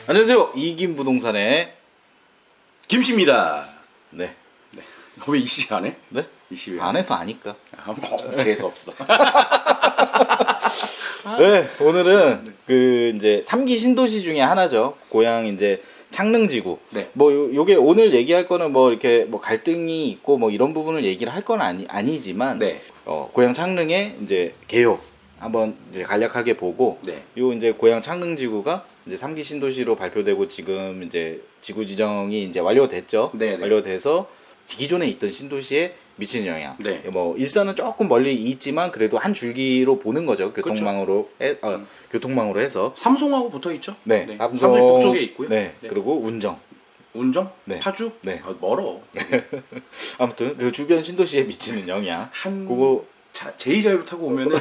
안녕하세요. 이김부동산의 김씨입니다. 네. 왜 이씨 안 해? 네? 이씨 왜 안 해도 아니까. 재수 없어. 네, 오늘은 그 이제 3기 신도시 중에 하나죠. 고향 이제 창릉지구. 네. 뭐 요게 오늘 얘기할 거는 뭐 이렇게 뭐 갈등이 있고 뭐 이런 부분을 얘기를 할 건 아니지만 네. 고향 창릉의 이제 개요 한번 이제 간략하게 보고 네. 요 이제 고향 창릉지구가 이제 3기 신도시로 발표되고 지금 이제 지구 지정이 이제 완료됐죠. 네. 완료돼서 기존에 있던 신도시에 미치는 영향. 네. 뭐 일산은 조금 멀리 있지만 그래도 한 줄기로 보는 거죠. 교통망으로 교통망으로 해서 삼송하고 붙어 있죠? 네. 삼성 북쪽에 있고요. 네. 그리고 운정. 운정? 네. 파주? 네. 멀어. 아무튼 그 주변 신도시에 미치는 영향. 그거 제2자유로 타고 오면은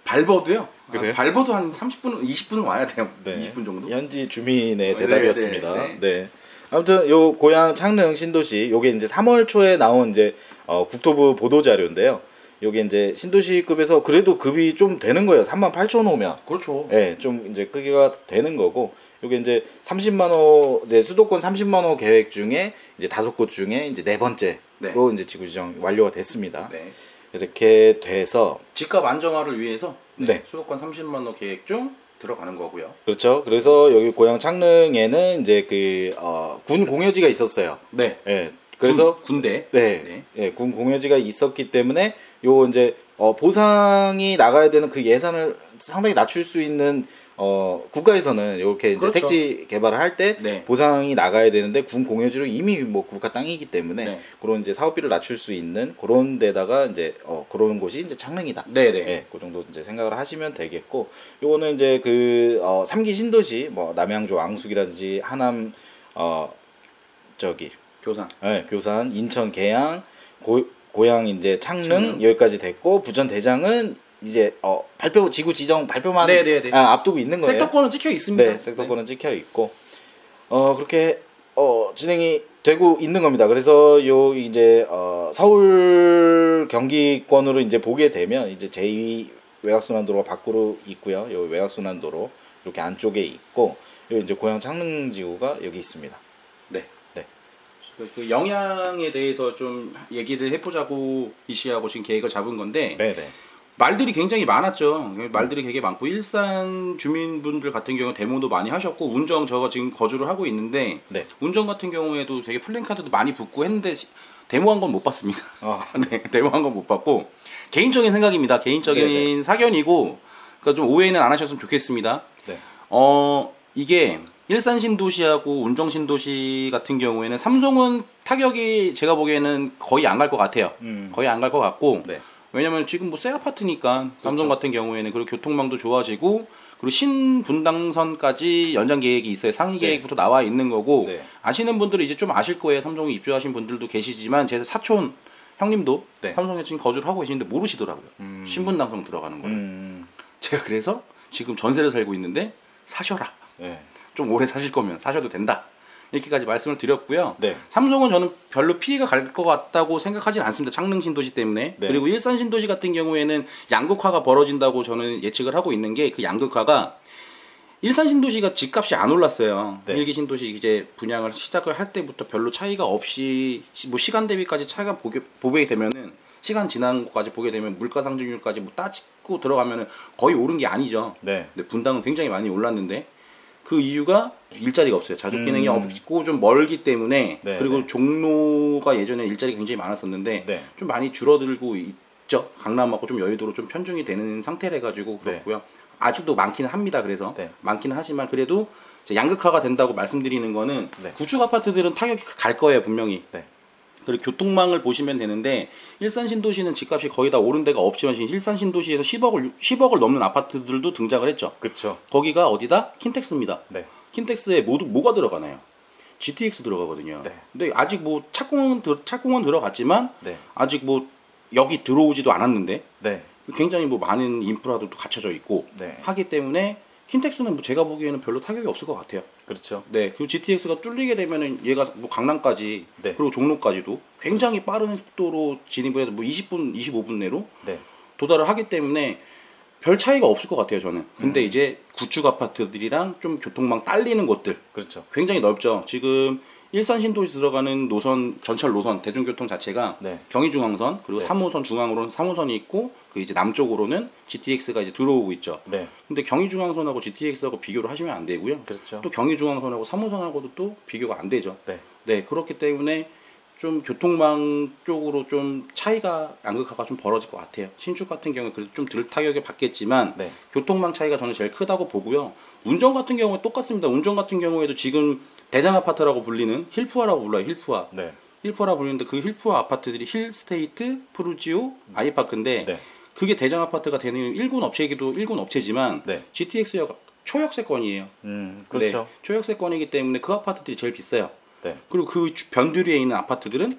발버도요. 그래요? 발버도 한 30분, 20분은 와야 돼요. 네. 20분 정도. 현지 주민의 네, 대답이었습니다. 네. 네. 아무튼 요 고향 창릉 신도시 요게 이제 3월 초에 나온 이제 국토부 보도 자료인데요. 요게 이제 신도시급에서 그래도 급이 좀 되는 거예요. 38,000호면. 그렇죠. 네, 좀 이제 크기가 되는 거고. 요게 이제 30만 호 이제 수도권 30만 호 계획 중에 이제 5곳 중에 이제 네 번째로 네. 이제 지구 지정 완료가 됐습니다. 네. 이렇게 돼서 집값 안정화를 위해서 네. 수도권 30만 호 계획 중 들어가는 거고요. 그렇죠. 그래서 여기 고향 창릉에는 이제 군 공여지가 있었어요. 네. 네. 그래서 군대. 군 공여지가 있었기 때문에 요 이제 보상이 나가야 되는 그 예산을 상당히 낮출 수 있는 국가에서는 이렇게 이제 그렇죠. 택지 개발을 할 때 네. 보상이 나가야 되는데 군 공여지로 이미 뭐 국가 땅이기 때문에 네. 그런 이제 사업비를 낮출 수 있는 그런 데다가 이제 그런 곳이 이제 창릉이다. 네네. 네, 그 정도 이제 생각을 하시면 되겠고, 요거는 이제 3기 신도시, 뭐, 남양주 왕숙이라든지, 하남, 교산. 네, 교산, 인천 계양, 고향 이제 창릉, 창릉. 여기까지 됐고, 부천 대장은 이제, 지구 지정 발표만 네네네. 앞두고 있는 거예요. 섹터권은 찍혀 있습니다. 네, 섹터권은 찍혀 있고, 그렇게, 진행이 되고 있는 겁니다. 그래서 요 이제 서울 경기권으로 이제 보게 되면 이제 제2 외곽순환도로가 밖으로 있고요. 요 외곽순환도로 이렇게 안쪽에 있고, 요 이제 고향 창릉지구가 여기 있습니다. 네. 네. 그 영향에 대해서 좀 얘기를 해보자고 이씨하고 지금 계획을 잡은 건데 네네. 말들이 굉장히 많았죠. 말들이 되게 많고 일산 주민분들 같은 경우 데모도 많이 하셨고 운정 저거 지금 거주를 하고 있는데 네. 운정 같은 경우에도 되게 플랜카드도 많이 붙고 했는데 데모한 건 못 봤습니다. 네, 데모한 건 못 봤고 개인적인 생각입니다. 개인적인 네네. 사견이고 그러니까 좀 오해는 안 하셨으면 좋겠습니다. 네. 이게 일산 신도시하고 운정 신도시 같은 경우에는 삼성은 타격이 제가 보기에는 거의 안 갈 것 같아요. 거의 안 갈 것 같고 네. 왜냐면 지금 뭐 새 아파트니까 삼성 그렇죠. 같은 경우에는 그리고 교통망도 좋아지고 그리고 신분당선까지 연장 계획이 있어요. 상위 계획부터 나와 있는 거고 네. 아시는 분들은 이제 좀 아실 거예요. 삼성에 입주하신 분들도 계시지만 제 사촌 형님도 네. 삼성에 지금 거주를 하고 계시는데 모르시더라고요. 신분당선 들어가는 거를. 제가 그래서 지금 전세를 살고 있는데 사셔라. 네. 좀 오래 사실 거면 사셔도 된다. 이렇게까지 말씀을 드렸고요. 네. 삼성은 저는 별로 피해가 갈 것 같다고 생각하진 않습니다. 창릉 신도시 때문에. 네. 그리고 일산 신도시 같은 경우에는 양극화가 벌어진다고 저는 예측을 하고 있는 게 그 양극화가 일산 신도시가 집값이 안 올랐어요. 네. 일기 신도시 이제 분양을 시작을 할 때부터 별로 차이가 없이 뭐 시간 대비까지 차이가 보게 되면은 시간 지난 것까지 보게 되면 물가 상승률까지 뭐 따지고 들어가면은 거의 오른 게 아니죠. 네. 근데 분당은 굉장히 많이 올랐는데 그 이유가 일자리가 없어요. 자족 기능이 없고 좀 멀기 때문에 네, 그리고 네. 종로가 예전에 일자리가 굉장히 많았었는데 네. 좀 많이 줄어들고 있죠. 강남하고 좀 여의도로 좀 편중이 되는 상태래 가지고 그렇고요. 아직도 많기는 합니다. 그래서 네. 많기는 하지만 그래도 이제 양극화가 된다고 말씀드리는 거는 네. 구축 아파트들은 타격이 갈 거예요. 분명히. 네. 그리고 교통망을 보시면 되는데 일산 신도시는 집값이 거의 다 오른 데가 없지만 지금 일산 신도시에서 10억을 넘는 아파트들도 등장을 했죠. 그렇죠. 거기가 어디다? 킨텍스입니다. 네. 킨텍스에 뭐가 들어가나요? GTX 들어가거든요. 네. 근데 아직 뭐 착공은 들어갔지만 네. 아직 뭐 여기 들어오지도 않았는데 네. 굉장히 뭐 많은 인프라들도 갖춰져 있고 네. 하기 때문에 킨텍스는 뭐 제가 보기에는 별로 타격이 없을 것 같아요. 그렇죠. 네, 그리고 GTX가 뚫리게 되면은 얘가 뭐 강남까지 네. 그리고 종로까지도 굉장히 빠른 속도로 진입을 해서 뭐 20분, 25분 내로 네. 도달을 하기 때문에 별 차이가 없을 것 같아요 저는. 근데 이제 구축 아파트들이랑 좀 교통망 딸리는 곳들 그렇죠. 굉장히 넓죠. 지금 일산 신도시 들어가는 노선 전철 노선 대중교통 자체가 네. 경의중앙선 그리고 네. 3호선 중앙으로는 3호선이 있고 그 이제 남쪽으로는 GTX가 이제 들어오고 있죠. 네. 근데 경의중앙선하고 GTX하고 비교를 하시면 안 되고요. 그렇죠. 또 경의중앙선하고 3호선하고도 또 비교가 안 되죠. 네. 네, 그렇기 때문에 좀 교통망 쪽으로 좀 차이가 양극화가 좀 벌어질 것 같아요. 신축 같은 경우에 그래도 좀 덜 타격을 받겠지만 네. 교통망 차이가 저는 제일 크다고 보고요. 운전 같은 경우에 똑같습니다. 운전 같은 경우에도 지금 대장 아파트라고 불리는 힐푸아라고 불러요. 힐푸아. 네. 힐푸아라고 불리는데 그 힐푸아 아파트들이 힐스테이트, 프루지오, 아이파크인데 네. 그게 대장 아파트가 되는 1군 업체이기도 1군 업체지만 네. GTX역 초역세권이에요. 그렇죠. 네, 초역세권이기 때문에 그 아파트들이 제일 비싸요. 네. 그리고 그 변두리에 있는 아파트들은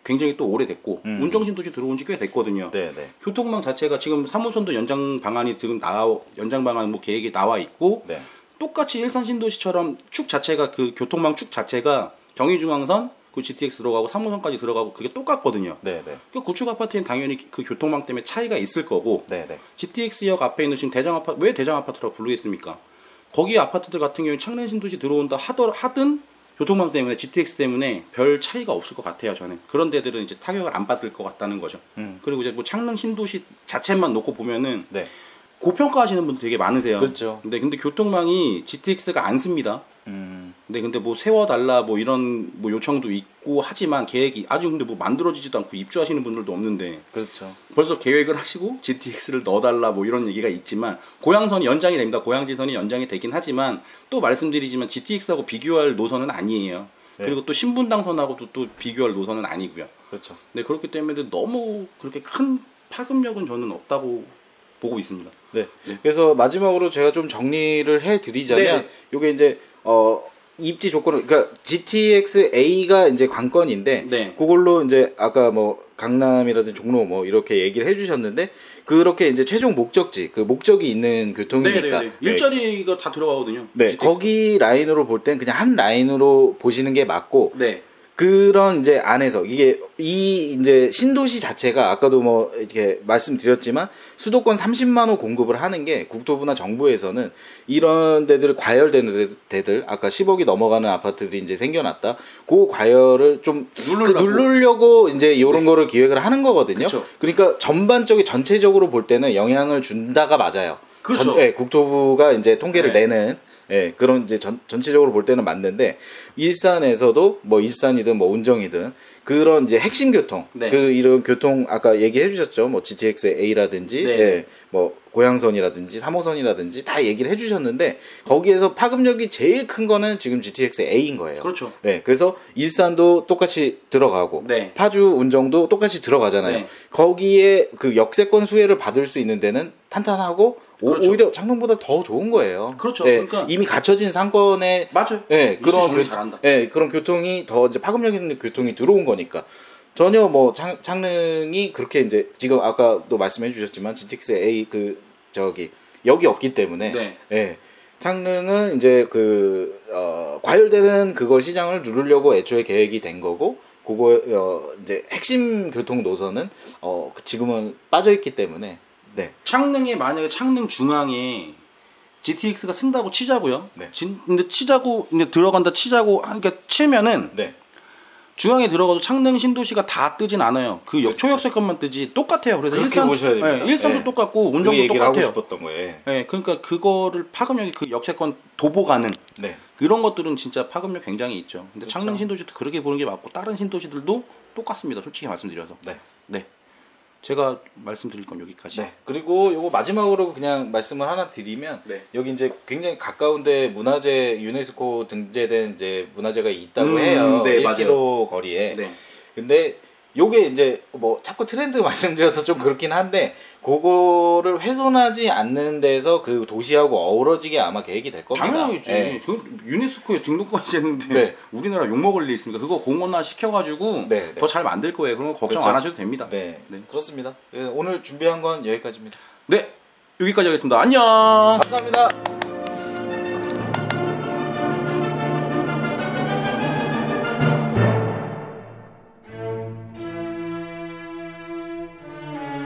굉장히 또 오래됐고 운정신도시 들어온 지 꽤 됐거든요. 네, 네. 교통망 자체가 지금 3호선도 연장 방안이 지금 연장 방안 뭐 계획이 나와 있고 네. 똑같이 일산 신도시처럼 축 자체가 그 교통망 축 자체가 경의중앙선 그 GTX 들어가고 3호선까지 들어가고 그게 똑같거든요. 네, 네. 그 구축 아파트는 당연히 그 교통망 때문에 차이가 있을 거고 네, 네. GTX역 앞에 있는 지금 대장 아파트 왜 대장 아파트라고 부르겠습니까? 거기 아파트들 같은 경우에 창녕 신도시 들어온다 하든 교통망 때문에 GTX 때문에 별 차이가 없을 것 같아요 저는. 그런 데들은 이제 타격을 안 받을 것 같다는 거죠. 그리고 이제 뭐 창녕 신도시 자체만 놓고 보면은 네. 고평가하시는 분들 되게 많으세요. 그렇죠. 근데 교통망이 GTX가 안 씁니다. 근데 뭐 세워달라 뭐 이런 뭐 요청도 있고 하지만 계획이 아직 근데 뭐 만들어지지도 않고 입주하시는 분들도 없는데 그렇죠. 벌써 계획을 하시고 GTX를 넣어달라 뭐 이런 얘기가 있지만 고양선이 연장이 됩니다. 고양지선이 연장이 되긴 하지만 또 말씀드리지만 GTX하고 비교할 노선은 아니에요. 네. 그리고 또 신분당선하고도 또 비교할 노선은 아니고요. 그렇죠. 네, 그렇기 때문에 너무 그렇게 큰 파급력은 저는 없다고 보고 있습니다. 네. 그래서 마지막으로 제가 좀 정리를 해드리자면 네. 요게 이제 입지 조건은 그러니까 GTX A가 이제 관건인데 네. 그걸로 이제 아까 뭐 강남이라든지 종로 뭐 이렇게 얘기를 해주셨는데 그렇게 이제 최종 목적지 그 목적이 있는 교통이니까 네. 일자리가 다 들어가거든요. 네, GTX. 거기 라인으로 볼 땐 그냥 한 라인으로 보시는 게 맞고 네. 그런 이제 안에서 이게 이 이제 신도시 자체가 아까도 뭐 이렇게 말씀드렸지만 수도권 30만 호 공급을 하는 게 국토부나 정부에서는 이런 데들 과열되는 데들 아까 10억이 넘어가는 아파트들이 이제 생겨났다. 그 과열을 좀 누르려고 이제 이런 거를 기획을 하는 거거든요. 그쵸. 그러니까 전반적인 전체적으로 볼 때는 영향을 준다가 맞아요. 그렇죠. 국토부가 이제 통계를 네. 내는 그런 이제 전체적으로 볼 때는 맞는데 일산에서도 뭐 일산이든 뭐 운정이든 그런 이제 핵심 교통 네. 그 이런 교통 아까 얘기해 주셨죠. 뭐 GTX A라든지 네. 뭐 고양선이라든지 3호선이라든지 다 얘기를 해 주셨는데 거기에서 파급력이 제일 큰 거는 지금 GTX A인 거예요. 그렇죠. 네. 그래서 일산도 똑같이 들어가고 네. 파주 운정도 똑같이 들어가잖아요. 네. 거기에 그 역세권 수혜를 받을 수 있는 데는 탄탄하고 그렇죠. 오히려 창릉보다 더 좋은 거예요. 그렇죠. 네, 그러니까 이미 갖춰진 상권에 맞아요. 네, 정리 잘한다. 그런 교통이 더 이제 파급력 있는 교통이 들어온 거니까 전혀 뭐 창릉이 그렇게 이제 지금 아까도 말씀해 주셨지만 GTX A 여기 없기 때문에 네. 예. 창릉은 이제 과열되는 그걸 시장을 누르려고 애초에 계획이 된 거고 그거 이제 핵심 교통 노선은 지금은 빠져 있기 때문에 네. 창릉에 만약에 창릉 중앙에 GTX가 쓴다고 치자고요. 네. 근데 들어간다 치자고 그러니까 치면은 네. 중앙에 들어가도 창릉 신도시가 다 뜨진 않아요. 그 그렇죠. 초역세권만 뜨지 똑같아요. 그래서 그렇게 보셔야 됩니다. 일산도 네. 똑같고 그 운정도 얘기를 하고 똑같아요. 싶었던 거예요. 네, 그러니까 그거를 파급력이 그 역세권 도보가는 네. 이런 것들은 진짜 파급력 굉장히 있죠. 근데 그렇죠. 창릉 신도시도 그렇게 보는 게 맞고 다른 신도시들도 똑같습니다. 솔직히 말씀드려서. 네. 네. 제가 말씀드릴 건 여기까지. 네. 그리고 요거 마지막으로 그냥 말씀을 하나 드리면 네. 여기 이제 굉장히 가까운데 문화재 유네스코 등재된 이제 문화재가 있다고 해요. 네, 1km 거리에. 네. 근데 요게 이제 뭐 자꾸 트렌드 말씀드려서 좀 그렇긴 한데 그거를 훼손하지 않는 데서 그 도시하고 어우러지게 아마 계획이 될 겁니다. 당연하겠지. 네. 그 유네스코에 등록까지 했는데 네. 우리나라 욕먹을 일 있습니까? 그거 공원화 시켜가지고 네, 네. 더 잘 만들 거예요. 그런 거 걱정 그렇죠. 안 하셔도 됩니다. 네. 네. 그렇습니다. 오늘 준비한 건 여기까지입니다. 네, 여기까지 하겠습니다. 안녕. 감사합니다.